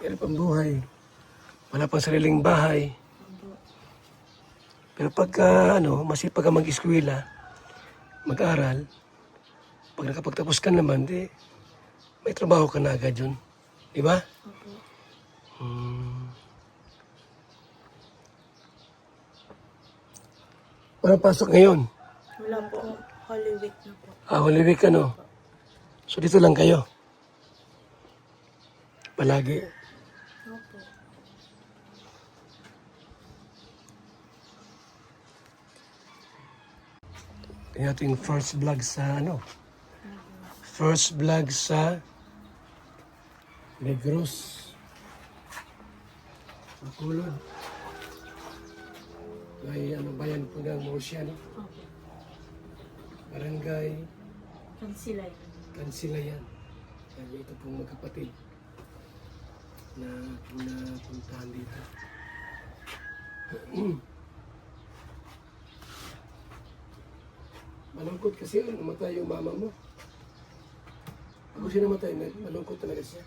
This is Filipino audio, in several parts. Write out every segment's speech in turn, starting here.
Hirap ang buhay. Wala pang sariling bahay. Pero pagka masipag ka mag-eskwela, mag-aral, pag nakapagtapos ka naman, di, may trabaho ka na agad yun. Di ba? Walang pasok ngayon. Wala po. Holy Week na po. Holy Week So dito lang kayo? Palagi. Opo. Tingnan natin yung first vlog sa First vlog sa Negros. Makulod. May bayan po ng Murcia, Opo. Barangay Kansilay. Kansilayan. Kaya ito pong magkapatid na napuntahan dito. Malungkot kasi namatay yung mama mo. Ako siya namatay, malungkot talaga siya.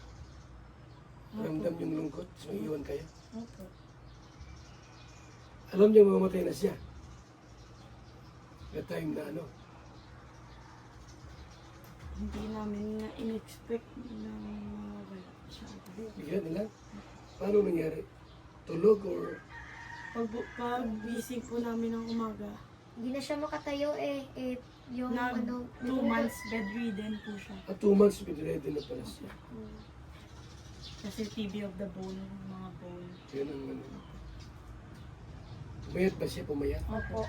Ramdam yung lungkot, so iiwan kayo. Opo. Alam niyo mamatay na siya. The time na Hindi namin na in-expect na mawala siya. bigla na lang. Paano nangyari? Tulog or Pag gising po namin ng umaga, Hindi na siya makatayo yung 2 months bedridden po siya. 2 months bedridden na pala siya. Kasi TB of the bone, mga bone. Yun ang Pumayat ba siya? Pumayat? Opo.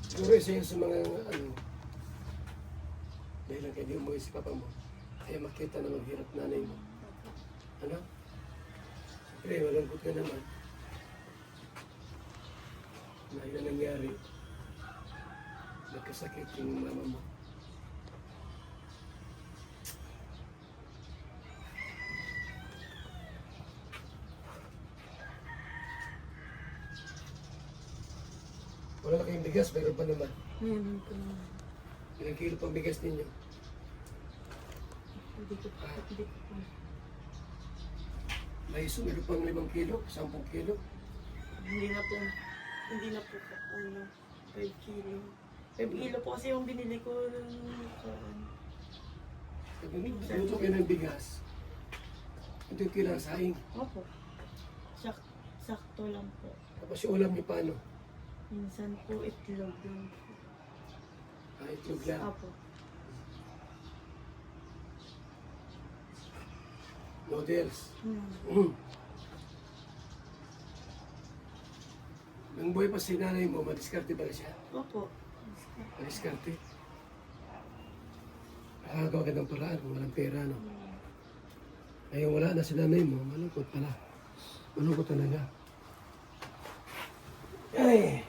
Siguro isa yun sa mga dahil lang kayo umuwi si papa mo, kaya makita na maghirap nanay mo. Siyempre, malungkot ka naman. Dahil na nangyari, nagkasakit yung mama mo. Wala na kayong bigas, mayroon pa naman. Ngayon po naman. Ilang kilo pang bigas ninyo? Hindi ko po. May sumilo pang 5 kilo, 10 kilo. Hindi na po 5 kilo. 5 kilo po kasi yung binili ko Pag luto kayo ng bigas, ito yung kailangan saing. Opo. Sakto lang po. Tapos yung ulam niyo paano? Minsan po itlog lang po. Itlog lang. Opo. Noodles. Hmm. Nang buhay pa si nanay mo, madiskarte ba na siya? Opo. Madiskarte. Nakagawa ka ng paraan kung walang pera, Ngayon wala na si nanay mo, malungkot pala. Malungkot talaga. Ay!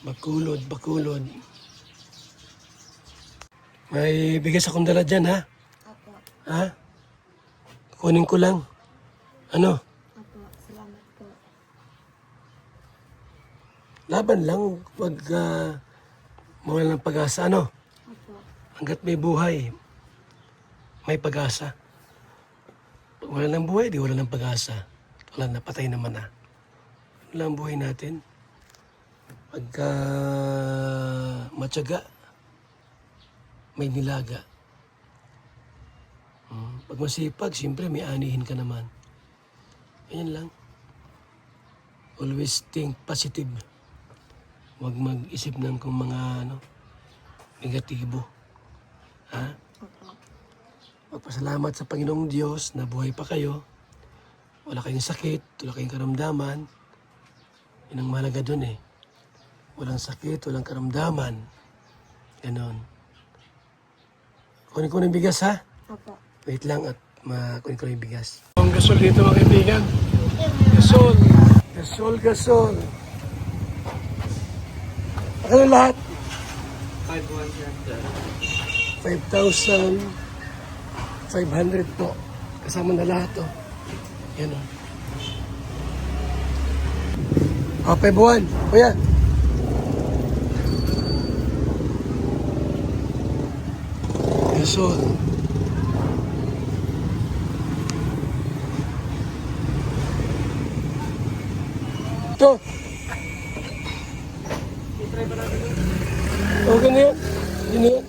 Bakulod. Bakulod. May bigas akong dala dyan, ha? Apo. Ha? Kunin ko lang. Apo. Salamat po. Laban lang. Huwag mawala ng pag-asa, Apo. Hanggat may buhay, may pag-asa. Pag wala ng buhay, di wala ng pag-asa. Wala na, patay naman na. Wala ang buhay natin. Pagka matyaga, may nilaga. Pag masipag, siyempre may anihin ka naman. Ayan lang. Always think positive. Huwag mag-isip ng kung mga negatibo. Ha? Apo. Magpasalamat sa Panginoong Diyos na buhay pa kayo. Wala kayong sakit, wala kayong karamdaman. Yun ang mahalaga dun Walang sakit, walang karamdaman. Ganon. Kunin ko ng bigas, ha? Apo. Wait lang at kunin ko yung bigas. Ang gasol dito, mga kaibigan. Gasol. Ano lahat? 5,500 po. Kasama na lahat, oh. Yan, oh. Okay, buwan. Kuya. Gasol. Ito. Okay na yan. Yun na yan.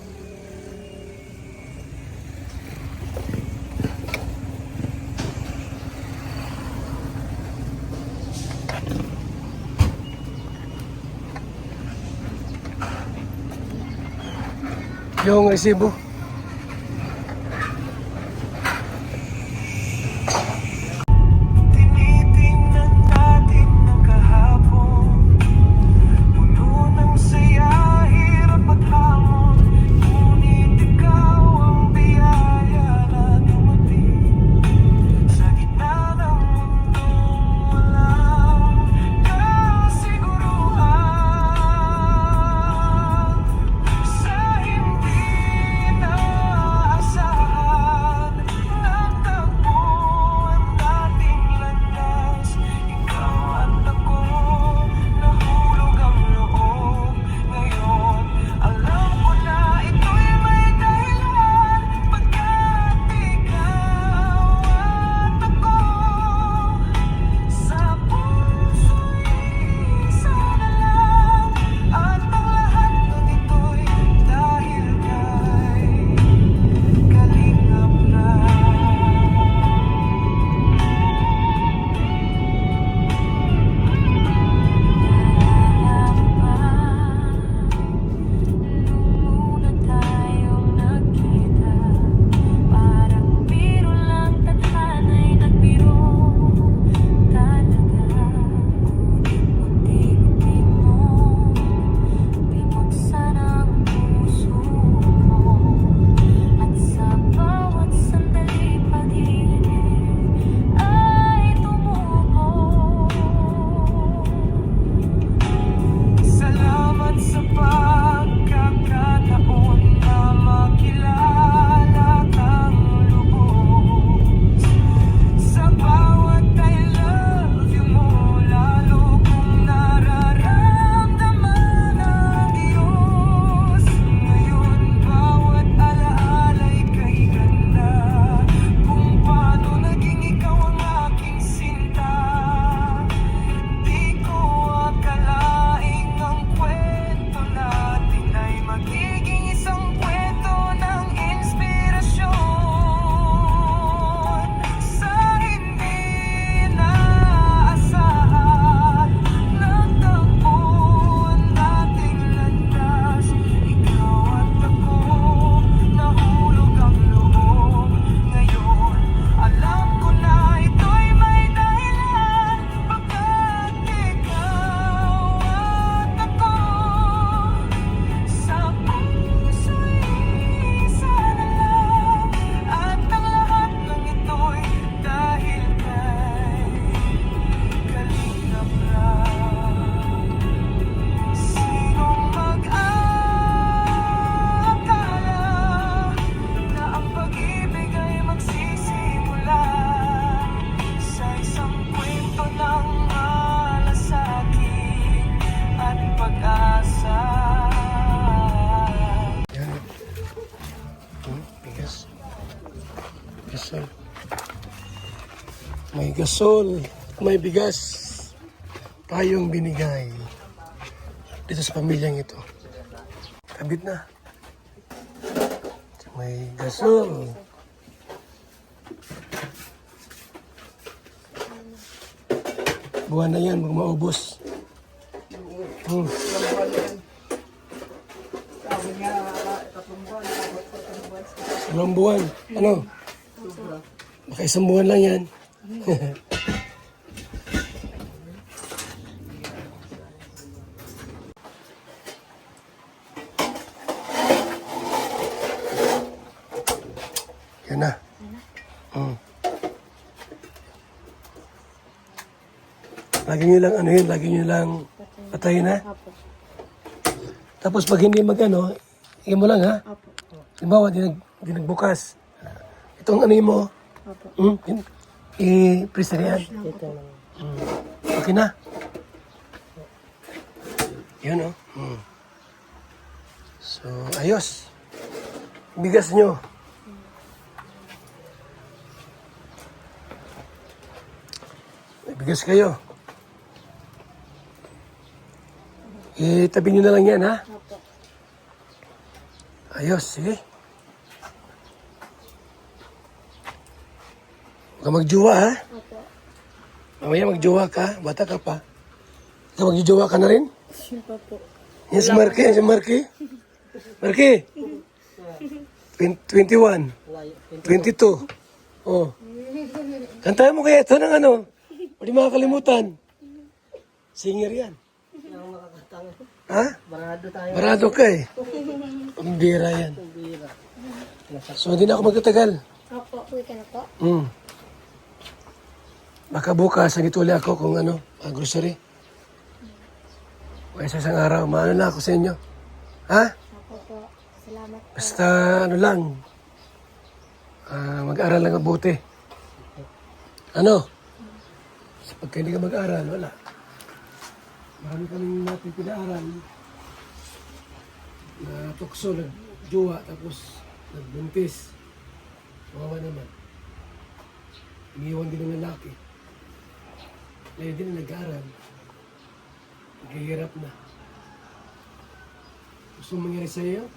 Yung resibo. Tinitingnan natin ng kahapon, puno ng saya, hirap at hamon. Ngunit ikaw ang biyaya na dumating sa gitna ng mundong walang kasiguruhan. Sa hindi inaasahan, nagtagpo ang dating landas. Ikaw at ako, nahulog ang loob. Ngayon, alam ko na ito'y may dahilan, pagkat ikaw at ako sa puso'y isa na lang. At ang lahat ng ito'y dahil kay Kalingap Nung una tayong nagkita, parang biro lang, tadhana'y nagbiro talaga. Unti-unti mo binuksan ang puso ko, at sa bawat sandali pag-ibig ay tumubo. Salamat sa pagkakataon na makilala kang lubos. Sa bawat I love you mo, lalo kong nararamdaman ang Diyos. Ngayon, bawat alaala'y kay ganda, kung paano naging ikaw ang aking sinta. Di ko akalaing ang kwento natin ay magiging isang kwento ng inspirasyon. Sa hindi inaasahan, nagtagpo ang dating landas. Ikaw at ako, nahulog ang loob. Ngayon, alam ko na ito'y may dahilan, pagkat ikaw at ako sa puso'y isa na lang. At ang lahat ng ito'y dahil kay Kalingap Rap. Sinong mag-akala na ang pag-ibig ay magsisimula sa isang kwento ng malasakit at pag-asa. Yan. Bigas. Gasol. May gasol. May bigas. Tayong binigay dito sa pamilyang ito. Kabit na. May gasol. Buwan na yan, mag maubos. Ilang buwan? Ano? Baka isang buwan lang yan. Yan na. Lagi nyo lang, ano yun, lagi nyo lang patayin na. Apo. Tapos pag hindi magano, Tingnan mo lang ha. Opo. Halimbawa, di nagbukas. Itong ano mo, Opo. i-press na yan. Ito. Okay na. Yun oh. So, ayos. Bigas nyo. May bigas kayo. Tabi nyo na lang yan, ha? Opo. Ayos, sige. Huwag ka magjowa, ha? Opo. Mamaya magjowa ka. Bata ka pa. Ikaw magjowa ka na rin? Siya pa po. Yan si Marky, yan si Marky. Marky! 21. 22. Oh. Kantahan mo kaya ito ng ano. Hindi makakalimutan. Singer yan. Ha? Barado tayo. Barado ka eh. Pambira yan. So, hindi na ako magtatagal. Opo. Uwi ka na po. Baka bukas, nandito ulit ako kung ano, grocery. O sa isang araw, maano na ako sa inyo. Ha? Opo po. Salamat po. Basta ano lang, mag-aral lang mabuti. Ano? Sa pagka hindi ka mag-aral, wala. Marami kaming natin pinaaral. Na tukso, nagjowa, tapos nagbuntis. Kawawa naman. Iniwan din ng lalaki. Ngayon din na nag-aaral. Naghihirap na. Gusto mong mangyari sa iyo?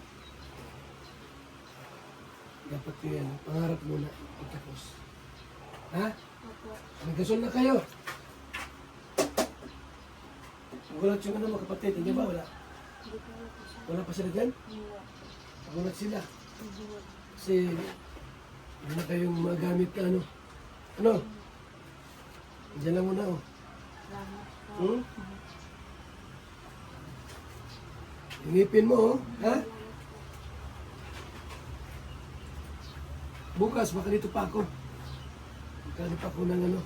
Dapat yan, pangarap muna, pagtapos. Ha? Opo. Magkasol na kayo. Magulat yung ano mga kapatid, hindi ba? Wala. Wala pa sila dyan? Magulat sila. Kasi, hindi na kayong magamit na ano. Ano? Diyan lang muna, oh. Ingipin mo, oh. Ha? Bukas, baka dito pa ako. Baka pa ako ng ano.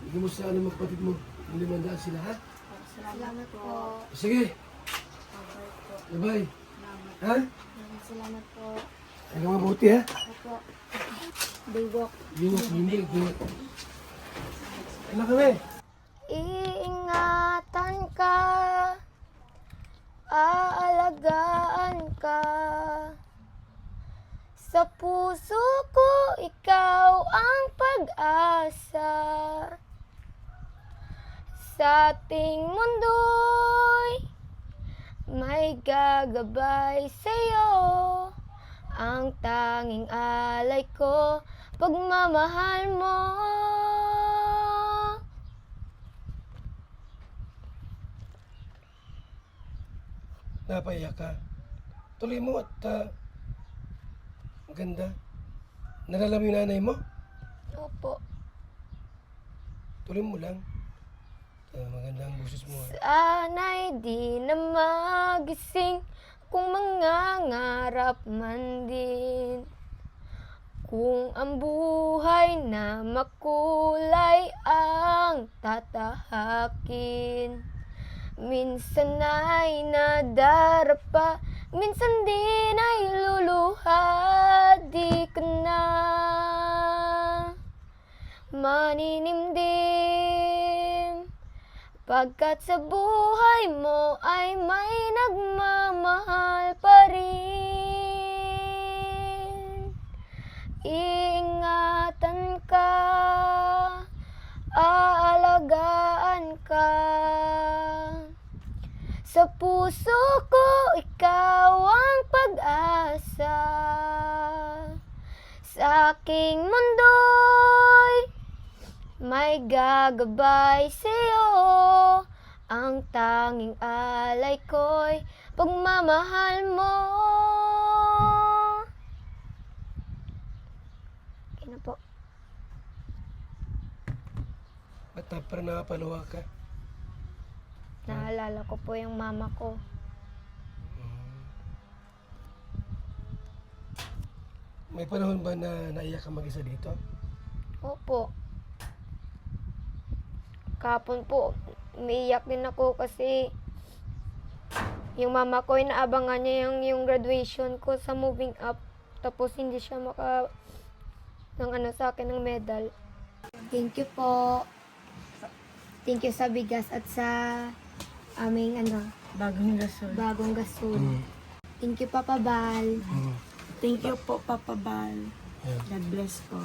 Bigyan mo sa ano mga kapatid mo. Yung 500 sila, ha? Salamat po. Sige. Bye-bye. Ha? Salamat po. Ano mabuti, ha? Opo. Bigok. Hindi. Ano kami? Iingatan ka, aalagaan ka. Sa puso ko, ikaw ang pag-asa. Sa ating mundo'y may gagabay sa'yo. Ang tanging alay ko, pagmamahal mo. Napaiyak ka. Tuloy mo at ganda. Nalala mo yung nanay mo? Opo. Tuloy mo lang. Maganda ang boses mo. Sana'y di na magising kung mangangarap man din. Kung ang buhay na makulay ang tatahakin. Minsan ay nadarapa, minsan din ay luluha. Di ka na maninimdim, pagkat sa buhay mo ay may nagmamahal pa rin. Iingatan ka, aalagaan ka. Sa puso ko, ikaw ang pag-asa. Sa aking mundo'y may gagabay sa'yo. Ang tanging alay ko'y pagmamahal mo. Okay na po. Ba't parang nakapaluwa ka? Naalala ko po yung mama ko. May panahon ba na naiyak ka mag-isa dito? Opo. Kapon po, umiiyak din ako kasi Yung mama ko, inaabangan niya yung graduation ko sa moving up. Tapos hindi siya sa akin ng medal. Thank you po. Thank you sa bigas at sa aming Bagong gasol. bagong gasol. Thank you, Papa Bal. Thank you po, Papa Bal. Yeah. God bless po.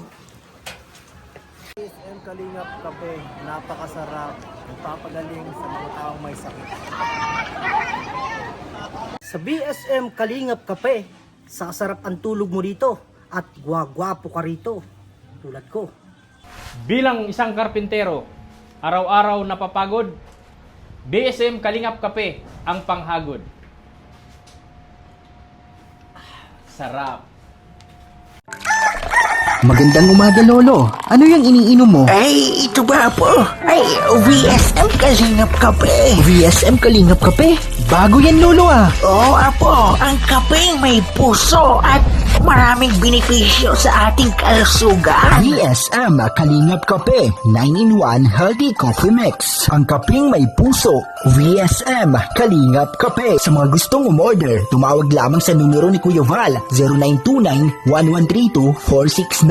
BSM Kalingap Kape, napakasarap, nagpapagaling sa mga taong may sakit. Sa BSM Kalingap Kape, sasarap ang tulog mo dito at gwagwapo ka rito, tulad ko. Bilang isang karpintero, araw-araw napapagod, BSM Kalingap Kape ang panghagod. Sarap. Magandang umaga, Lolo. Ano yung iniinom mo? Ay, ito ba po? Ay, VSM Kalingap Kape. VSM Kalingap Kape? Bago yan, Lolo ah. Oo, apo. Ang kapeng may puso at maraming benepisyo sa ating kalusugan. VSM Kalingap Kape, 9-in-1 Healthy Coffee Mix. Ang kapeng may puso. VSM Kalingap Kape. Sa mga gustong umorder, tumawag lamang sa numero ni Kuya Val, 0929-1132-469.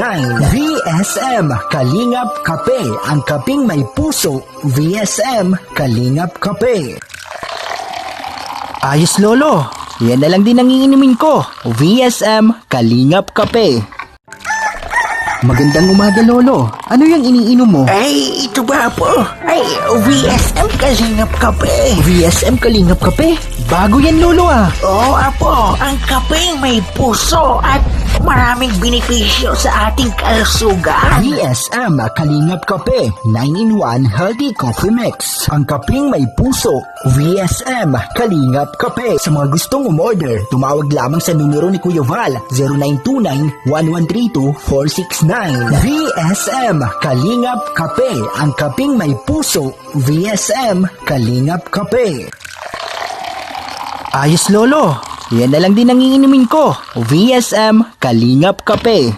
VSM Kalingap Kape. Ang kapeng may puso. VSM Kalingap Kape. Ayos, Lolo. Yan na lang din ang iinumin ko. VSM Kalingap Kape. Magandang umaga, Lolo. Ano yung iniinom mo? Ay, ito ba po? Ay, VSM Kalingap Kape. VSM Kalingap Kape? Bago yan, Lolo ah. Oo, apo. Ang kapeng may puso at maraming benepisyo sa ating kalusugan. VSM Kalingap Kape, 9-in-1 Healthy Coffee Mix. Ang kapeng may puso. VSM Kalingap Kape. Sa mga gustong umorder, tumawag lamang sa numero ni Kuya Val, 0929-1132-469. VSM Kalingap Kape. Ang kapeng may puso. VSM Kalingap Kape. Ayos, Lolo. Yan na lang din ang iinumin ko. VSM Kalingap Kape.